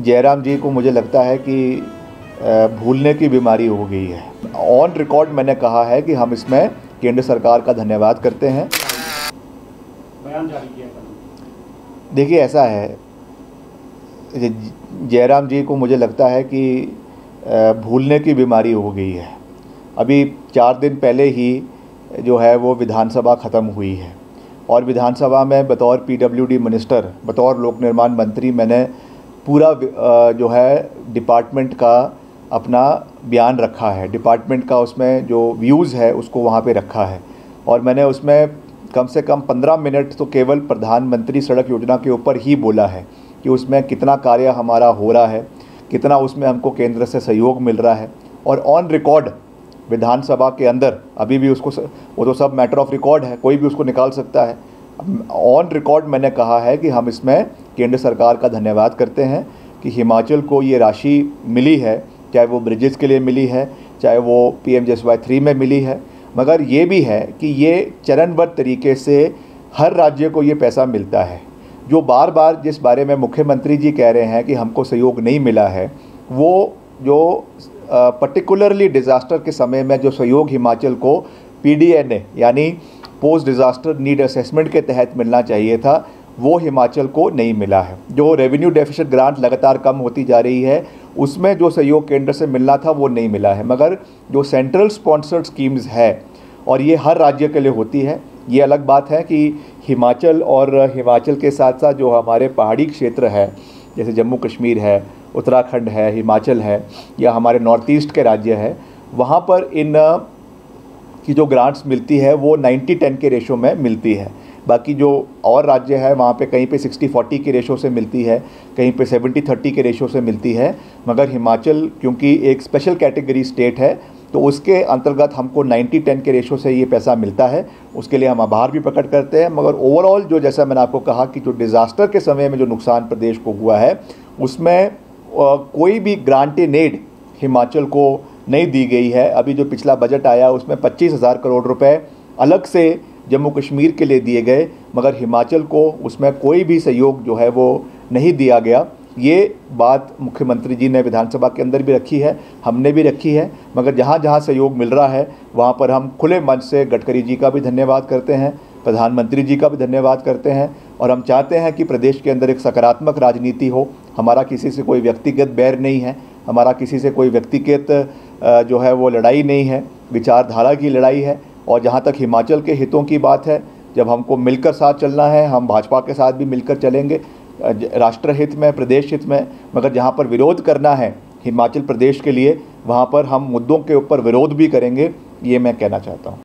जयराम जी को मुझे लगता है कि भूलने की बीमारी हो गई है। ऑन रिकॉर्ड मैंने कहा है कि हम इसमें केंद्र सरकार का धन्यवाद करते हैं। बयान जारी किया था। देखिए ऐसा है, जयराम जी को मुझे लगता है कि भूलने की बीमारी हो गई है। अभी 4 दिन पहले ही जो है वो विधानसभा ख़त्म हुई है और विधानसभा में बतौर पीडब्ल्यूडी मिनिस्टर, बतौर लोक निर्माण मंत्री मैंने पूरा जो है डिपार्टमेंट का अपना बयान रखा है। डिपार्टमेंट का उसमें जो व्यूज़ है उसको वहाँ पे रखा है और मैंने उसमें कम से कम 15 मिनट तो केवल प्रधानमंत्री सड़क योजना के ऊपर ही बोला है कि उसमें कितना कार्य हमारा हो रहा है, कितना उसमें हमको केंद्र से सहयोग मिल रहा है। और ऑन रिकॉर्ड विधानसभा के अंदर अभी भी उसको, वो तो सब मैटर ऑफ रिकॉर्ड है, कोई भी उसको निकाल सकता है। ऑन रिकॉर्ड मैंने कहा है कि हम इसमें केंद्र सरकार का धन्यवाद करते हैं कि हिमाचल को ये राशि मिली है, चाहे वो ब्रिजेस के लिए मिली है, चाहे वो PMJSY 3 में मिली है, मगर ये भी है कि ये चरणबद्ध तरीके से हर राज्य को ये पैसा मिलता है। जो बार बार जिस बारे में मुख्यमंत्री जी कह रहे हैं कि हमको सहयोग नहीं मिला है, वो जो पर्टिकुलरली डिज़ास्टर के समय में जो सहयोग हिमाचल को PDNA यानी पोस्ट डिज़ास्टर नीड असेसमेंट के तहत मिलना चाहिए था, वो हिमाचल को नहीं मिला है। जो रेवेन्यू डेफिसिट ग्रांट लगातार कम होती जा रही है, उसमें जो सहयोग केंद्र से मिलना था वो नहीं मिला है। मगर जो सेंट्रल स्पॉन्सर्ड स्कीम्स है और ये हर राज्य के लिए होती है, ये अलग बात है कि हिमाचल और हिमाचल के साथ साथ जो हमारे पहाड़ी क्षेत्र है, जैसे जम्मू कश्मीर है, उत्तराखंड है, हिमाचल है, या हमारे नॉर्थ ईस्ट के राज्य है, वहाँ पर इन की जो ग्रांट्स मिलती है वो 90-10 के रेशो में मिलती है। बाकी जो और राज्य है वहाँ पे कहीं पे 60-40 के रेशो से मिलती है, कहीं पे 70-30 के रेशो से मिलती है। मगर हिमाचल क्योंकि एक स्पेशल कैटेगरी स्टेट है तो उसके अंतर्गत हमको 90-10 के रेशो से ये पैसा मिलता है। उसके लिए हम आभार भी प्रकट करते हैं। मगर ओवरऑल जो, जैसा मैंने आपको कहा कि जो डिज़ास्टर के समय में जो नुकसान प्रदेश को हुआ है उसमें कोई भी ग्रांटेड एड हिमाचल को नहीं दी गई है। अभी जो पिछला बजट आया उसमें 25,000 करोड़ रुपए अलग से जम्मू कश्मीर के लिए दिए गए, मगर हिमाचल को उसमें कोई भी सहयोग जो है वो नहीं दिया गया। ये बात मुख्यमंत्री जी ने विधानसभा के अंदर भी रखी है, हमने भी रखी है। मगर जहाँ जहाँ सहयोग मिल रहा है वहाँ पर हम खुले मन से गडकरी जी का भी धन्यवाद करते हैं, प्रधानमंत्री जी का भी धन्यवाद करते हैं और हम चाहते हैं कि प्रदेश के अंदर एक सकारात्मक राजनीति हो। हमारा किसी से कोई व्यक्तिगत बैर नहीं है, हमारा किसी से कोई व्यक्तिगत जो है वो लड़ाई नहीं है, विचारधारा की लड़ाई है। और जहाँ तक हिमाचल के हितों की बात है, जब हमको मिलकर साथ चलना है, हम भाजपा के साथ भी मिलकर चलेंगे राष्ट्र हित में, प्रदेश हित में। मगर जहाँ पर विरोध करना है हिमाचल प्रदेश के लिए, वहाँ पर हम मुद्दों के ऊपर विरोध भी करेंगे, ये मैं कहना चाहता हूँ।